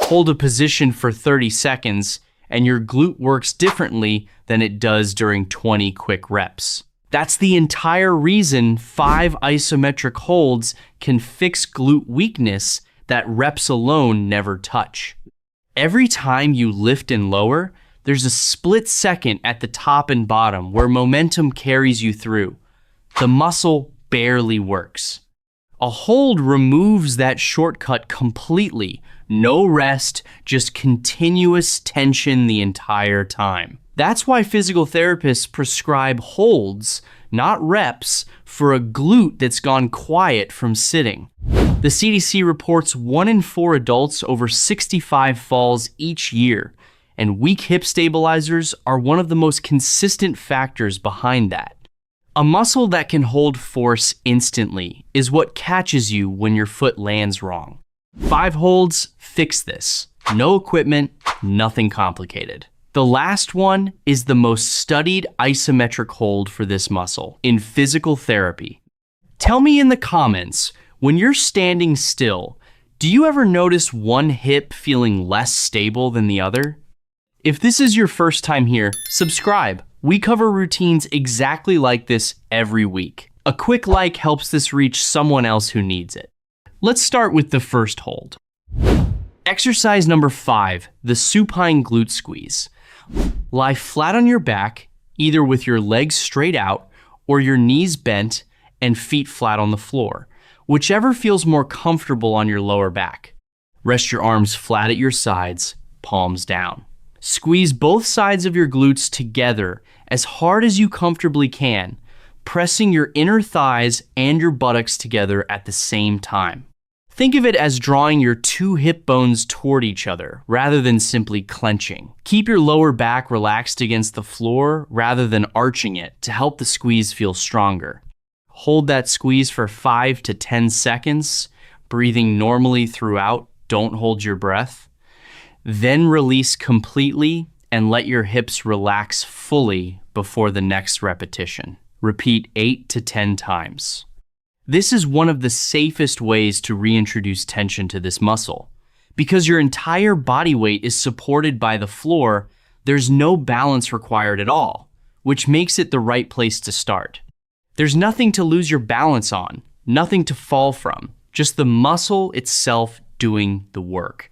Hold a position for 30 seconds, and your glute works differently than it does during 20 quick reps. That's the entire reason 5 isometric holds can fix glute weakness that reps alone never touch. Every time you lift and lower, there's a split second at the top and bottom where momentum carries you through. The muscle barely works. A hold removes that shortcut completely. No rest, just continuous tension the entire time. That's why physical therapists prescribe holds, not reps, for a glute that's gone quiet from sitting. The CDC reports 1 in 4 adults over 65 falls each year, and weak hip stabilizers are one of the most consistent factors behind that. A muscle that can hold force instantly is what catches you when your foot lands wrong. 5 holds fix this. No equipment, nothing complicated. The last one is the most studied isometric hold for this muscle in physical therapy. Tell me in the comments, when you're standing still, do you ever notice one hip feeling less stable than the other? If this is your first time here, subscribe. We cover routines exactly like this every week. A quick like helps this reach someone else who needs it. Let's start with the first hold. Exercise number 5, the supine glute squeeze. Lie flat on your back, either with your legs straight out or your knees bent and feet flat on the floor, whichever feels more comfortable on your lower back. Rest your arms flat at your sides, palms down. Squeeze both sides of your glutes together as hard as you comfortably can, pressing your inner thighs and your buttocks together at the same time. Think of it as drawing your 2 hip bones toward each other rather than simply clenching. Keep your lower back relaxed against the floor rather than arching it to help the squeeze feel stronger. Hold that squeeze for 5 to 10 seconds, breathing normally throughout. Don't hold your breath. Then release completely and let your hips relax fully before the next repetition. Repeat 8 to 10 times. This is one of the safest ways to reintroduce tension to this muscle. Because your entire body weight is supported by the floor, there's no balance required at all, which makes it the right place to start. There's nothing to lose your balance on, nothing to fall from, just the muscle itself doing the work.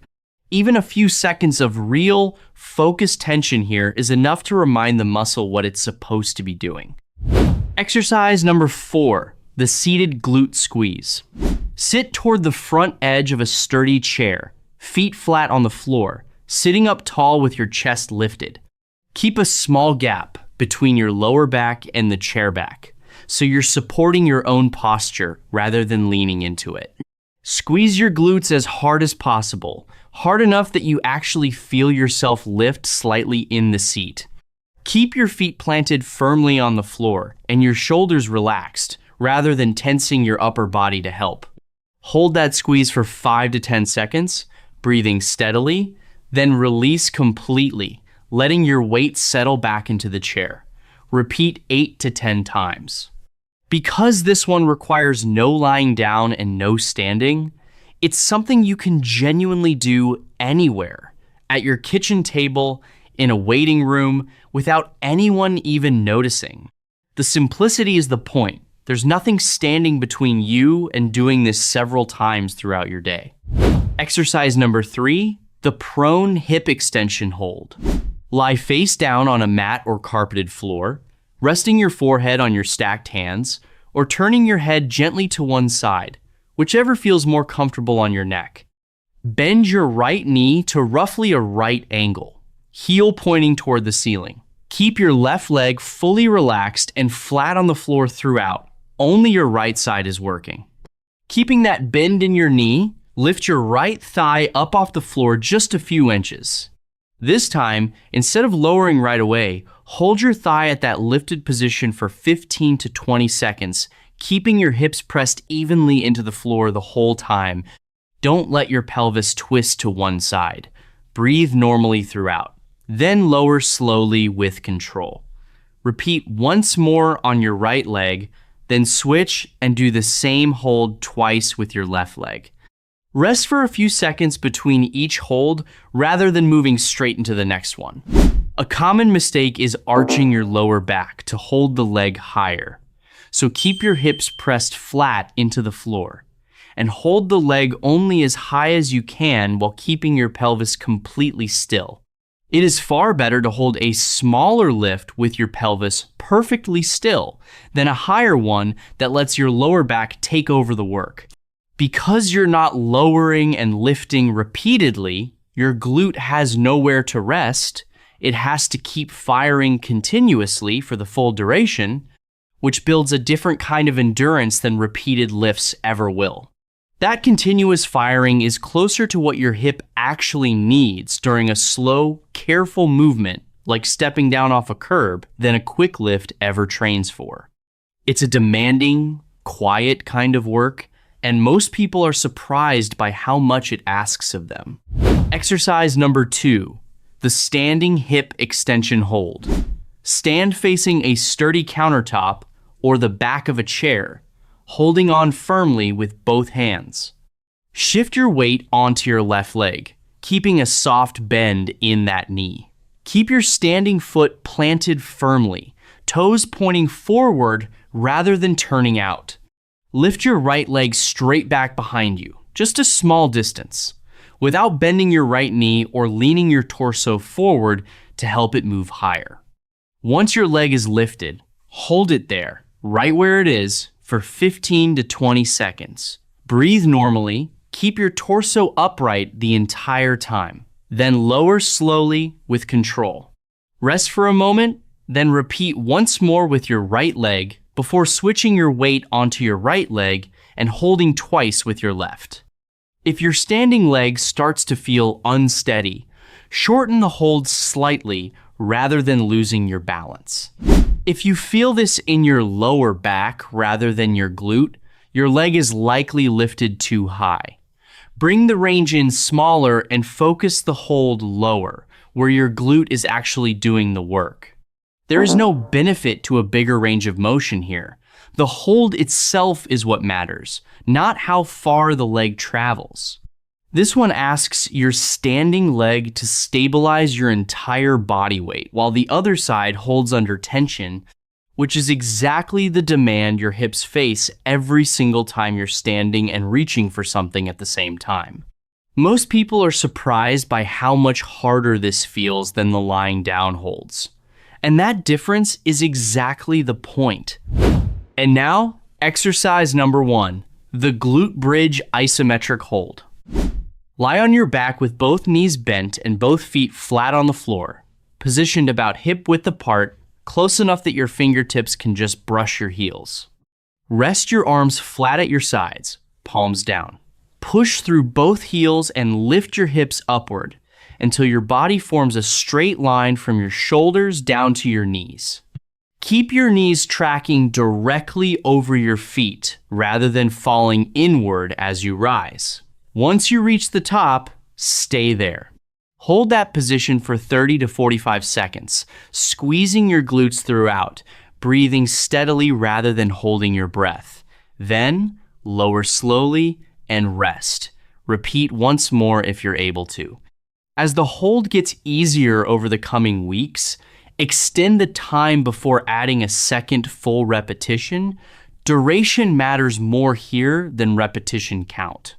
Even a few seconds of real, focused tension here is enough to remind the muscle what it's supposed to be doing. Exercise number 4, the seated glute squeeze. Sit toward the front edge of a sturdy chair, feet flat on the floor, sitting up tall with your chest lifted. Keep a small gap between your lower back and the chair back, so you're supporting your own posture rather than leaning into it. Squeeze your glutes as hard as possible, hard enough that you actually feel yourself lift slightly in the seat. Keep your feet planted firmly on the floor and your shoulders relaxed, rather than tensing your upper body to help. Hold that squeeze for 5 to 10 seconds, breathing steadily, then release completely, letting your weight settle back into the chair. Repeat 8 to 10 times. Because this one requires no lying down and no standing, it's something you can genuinely do anywhere, at your kitchen table, in a waiting room, without anyone even noticing. The simplicity is the point. There's nothing standing between you and doing this several times throughout your day. Exercise number 3, the prone hip extension hold. Lie face down on a mat or carpeted floor, resting your forehead on your stacked hands, or turning your head gently to one side, whichever feels more comfortable on your neck. Bend your right knee to roughly a right angle, heel pointing toward the ceiling. Keep your left leg fully relaxed and flat on the floor throughout. Only your right side is working. Keeping that bend in your knee, lift your right thigh up off the floor just a few inches. This time, instead of lowering right away, hold your thigh at that lifted position for 15 to 20 seconds, keeping your hips pressed evenly into the floor the whole time. Don't let your pelvis twist to one side. Breathe normally throughout. Then lower slowly with control. Repeat once more on your right leg, then switch and do the same hold twice with your left leg. Rest for a few seconds between each hold rather than moving straight into the next one. A common mistake is arching your lower back to hold the leg higher. So keep your hips pressed flat into the floor and hold the leg only as high as you can while keeping your pelvis completely still. It is far better to hold a smaller lift with your pelvis perfectly still than a higher one that lets your lower back take over the work. Because you're not lowering and lifting repeatedly, your glute has nowhere to rest. It has to keep firing continuously for the full duration, which builds a different kind of endurance than repeated lifts ever will. That continuous firing is closer to what your hip actually needs during a slow, careful movement, like stepping down off a curb, than a quick lift ever trains for. It's a demanding, quiet kind of work, and most people are surprised by how much it asks of them. Exercise number 2, the standing hip extension hold. Stand facing a sturdy countertop or the back of a chair, holding on firmly with both hands. Shift your weight onto your left leg, keeping a soft bend in that knee. Keep your standing foot planted firmly, toes pointing forward rather than turning out. Lift your right leg straight back behind you, just a small distance, without bending your right knee or leaning your torso forward to help it move higher. Once your leg is lifted, hold it there, right where it is, for 15 to 20 seconds. Breathe normally, keep your torso upright the entire time, then lower slowly with control. Rest for a moment, then repeat once more with your right leg before switching your weight onto your right leg and holding twice with your left. If your standing leg starts to feel unsteady, shorten the hold slightly rather than losing your balance. If you feel this in your lower back rather than your glute, your leg is likely lifted too high. Bring the range in smaller and focus the hold lower, where your glute is actually doing the work. There is no benefit to a bigger range of motion here. The hold itself is what matters, not how far the leg travels. This one asks your standing leg to stabilize your entire body weight, while the other side holds under tension, which is exactly the demand your hips face every single time you're standing and reaching for something at the same time. Most people are surprised by how much harder this feels than the lying down holds. And that difference is exactly the point. And now, exercise number 1, the Glute Bridge Isometric Hold. Lie on your back with both knees bent and both feet flat on the floor, positioned about hip width apart, close enough that your fingertips can just brush your heels. Rest your arms flat at your sides, palms down. Push through both heels and lift your hips upward until your body forms a straight line from your shoulders down to your knees. Keep your knees tracking directly over your feet rather than falling inward as you rise. Once you reach the top, stay there. Hold that position for 30 to 45 seconds, squeezing your glutes throughout, breathing steadily rather than holding your breath. Then, lower slowly and rest. Repeat once more if you're able to. As the hold gets easier over the coming weeks, extend the time before adding a second full repetition. Duration matters more here than repetition count.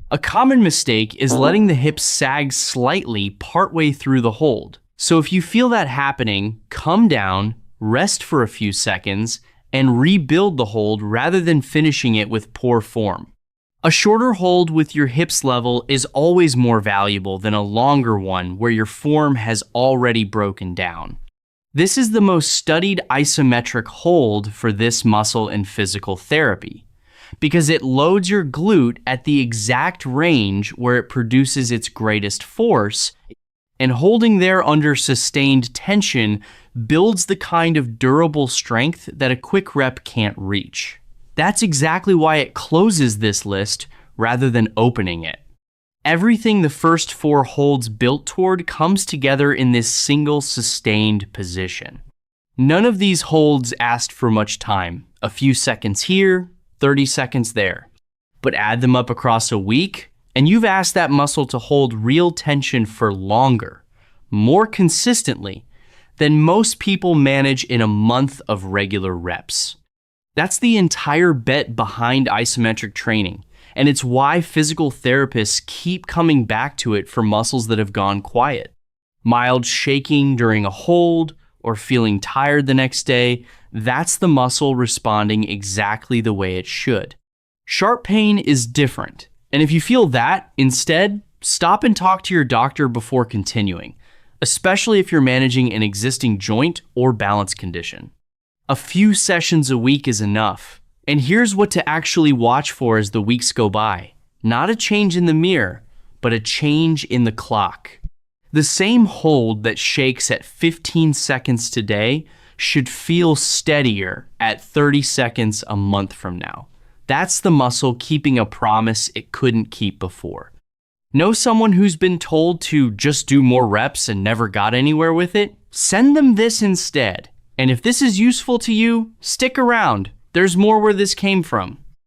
A common mistake is letting the hips sag slightly partway through the hold. So if you feel that happening, come down, rest for a few seconds, and rebuild the hold rather than finishing it with poor form. A shorter hold with your hips level is always more valuable than a longer one where your form has already broken down. This is the most studied isometric hold for this muscle in physical therapy, because it loads your glute at the exact range where it produces its greatest force, and holding there under sustained tension builds the kind of durable strength that a quick rep can't reach. That's exactly why it closes this list rather than opening it. Everything the first 4 holds built toward comes together in this single sustained position. None of these holds asked for much time, a few seconds here, 30 seconds there. But add them up across a week, And you've asked that muscle to hold real tension for longer, more consistently, than most people manage in a month of regular reps. That's the entire bet behind isometric training, and it's why physical therapists keep coming back to it for muscles that have gone quiet. Mild shaking during a hold or feeling tired the next day, that's the muscle responding exactly the way it should. Sharp pain is different, and if you feel that, instead, stop and talk to your doctor before continuing, especially if you're managing an existing joint or balance condition. A few sessions a week is enough, and here's what to actually watch for as the weeks go by. Not a change in the mirror, but a change in the clock. The same hold that shakes at 15 seconds today should feel steadier at 30 seconds a month from now. That's the muscle keeping a promise it couldn't keep before. Know someone who's been told to just do more reps and never got anywhere with it? Send them this instead. And if this is useful to you, stick around. There's more where this came from.